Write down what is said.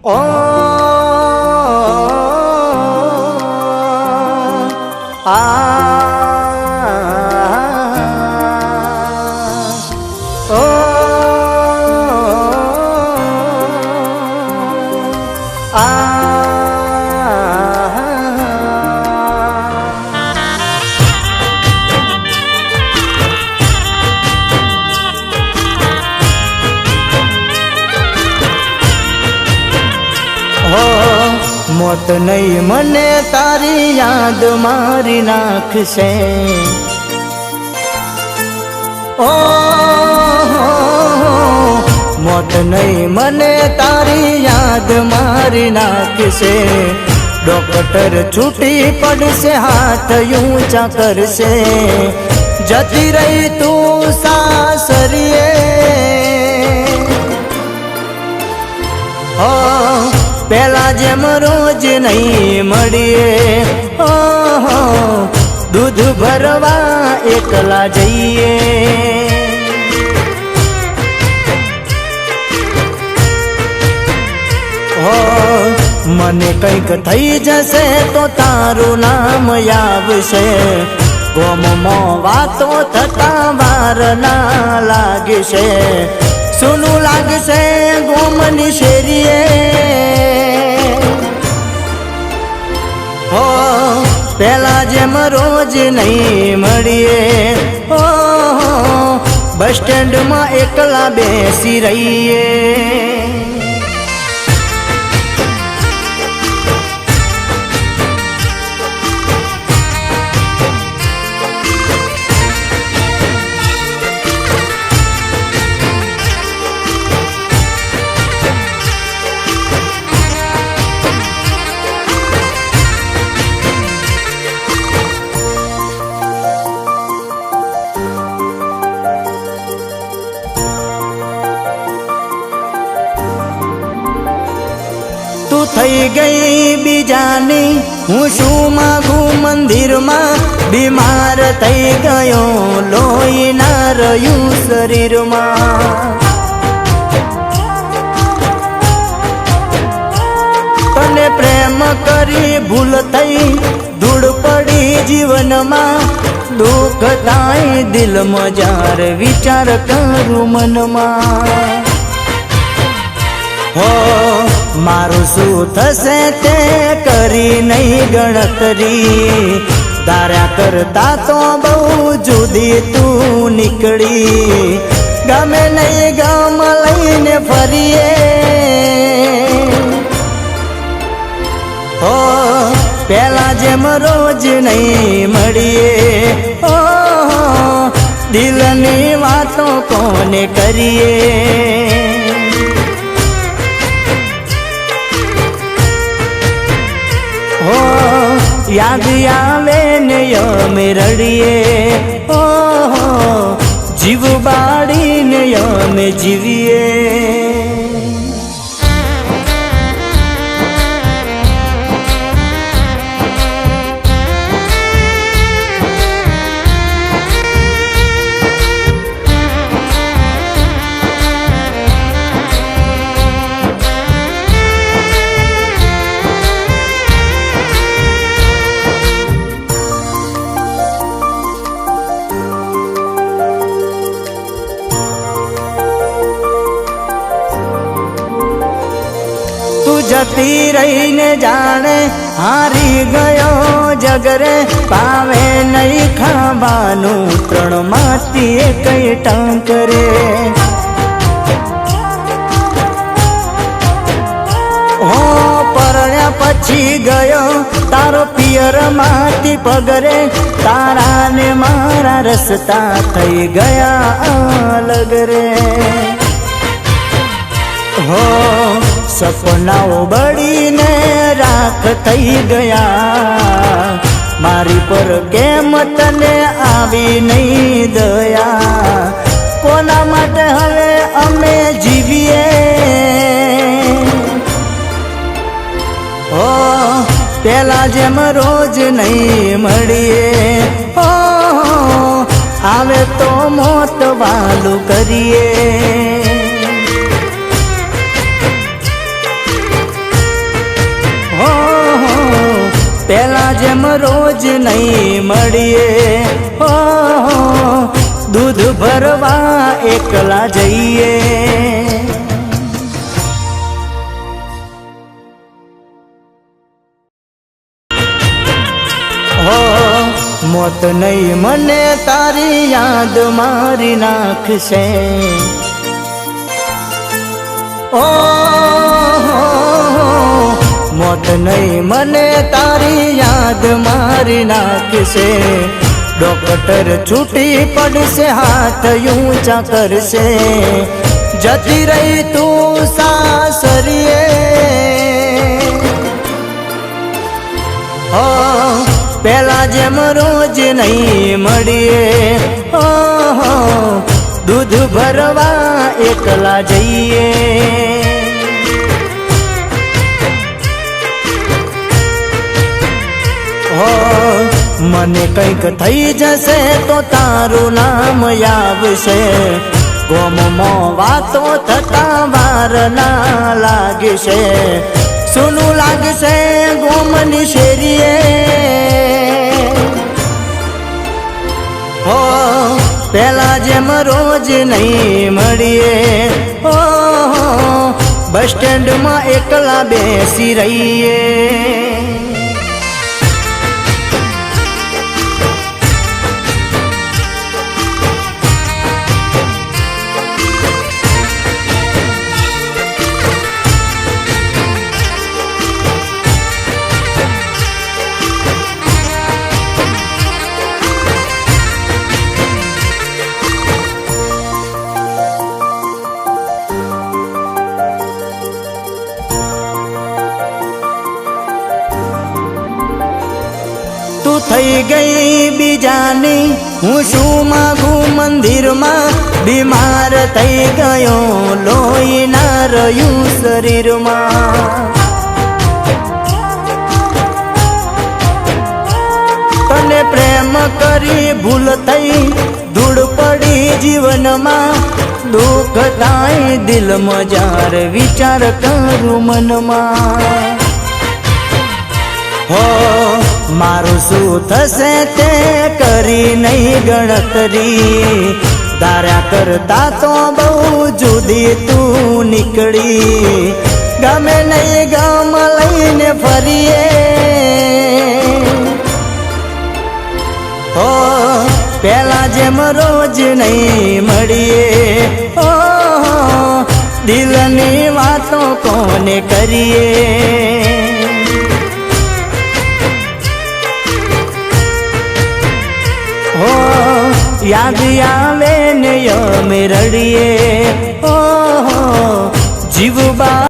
ओ आ ओ आ मोत नहीं मने तारी याद मारी नाखशे ओ मोत नहीं मने तारी याद मारी नाखशे डॉक्टर छूटी पड़से हाथ ऊंचा करसे जती रही तू सासरिए पेला जेम रोज नहीं मळीए दूध भरवा एकला जईए मने कंईक थई जशे तो तारू नाम आवशे गोममो वातो थता वार ना लागशे सुनू लागशे गोमनी शेरीए हो पेला जेम रोज नहीं मळीए बस स्टेण्ड में एकला बेसी रहीए थई गई बीजानी हूँ शू मागू मंदिर में बीमार थई गयो लोई ना रह्यू शरीर में तने प्रेम करी भूल थई धूड़ पड़ी जीवन में दुख थाई दिल में जार विचार करूँ मन में हो मारू शू थशे ते करी नहीं गणतरी धार्या करता तो बहु जुदी तू निकली गमे नहीं गम लईने फरीए हो पेला जेम रोज नहीं मळीए दिलनी वातों कोने करीए हो याद आवे ने यमे रड़िए जीव बाड़ी ने यमे जीविए जती रही ने जाने हारी गयो जगरे पावे नहीं खावानू त्रण माती कई टांकरे हो परण्या पछी गयो तारो पियर माती पगरे तारा ने मारा रस्ता थई गया अलग रे हो सपनाओ बड़ी ने राख थई गया मारी पर केम तने आवी नहीं दया कोना माटे हवे अमे जीवीए हो पेला जेम रोज नहीं मळीए आवे तो मोत वालू करिए પેલા જેમ રોજ નહીં મળીએ હો, દૂધ ભરવા એકલા જઈએ. હો મોત નહીં મને તારી યાદ મારી નાખશે. ઓ મોત નહીં મને તારી યાદ મારી નાખશે. ડોક્ટર છૂટી પડશે હાથ ઊંચા કરશે. જતી રહી તું સાસરીએ હો, પેલા જેમ રોજ નહીં મળીએ હો, દૂધ ભરવા એકલા જઈએ. હો મને કંઈક થઈ જશે તો તારું નામ આવશે. ગોમમાં વાતો થતા વાર ના લાગશે. સુનું લાગશે ગોમની શેરીએ હો, પેલા જેમ રોજ નહીં મળીએ હો, બસ સ્ટેન્ડમાં એકલા બેસી રહીએ. તું થઈ ગઈ બીજાની, હું શું માગું મંદિરમાં. બીમાર થઈ ગયો લોહી ના રહ્યું શરીરમાં. તને પ્રેમ કરી ભૂલ થઈ ધૂળ પડી જીવનમાં. દુઃખ થાય દિલમાં જ્યારે વિચાર કરું મનમાં. હો મારું શું થશે તે કરી નહીં ગણતરી. તારા કરતા તો બહુ જુદી તું નીકળી. ગમે નહીં ગમ લઈને ફરીએ હો, પેલા જેમ રોજ નહીં મળીએ હો, દિલની વાતો કોને કરીએ. હો યાદ આવે ને અમે રડીએ. ઓ જીવબા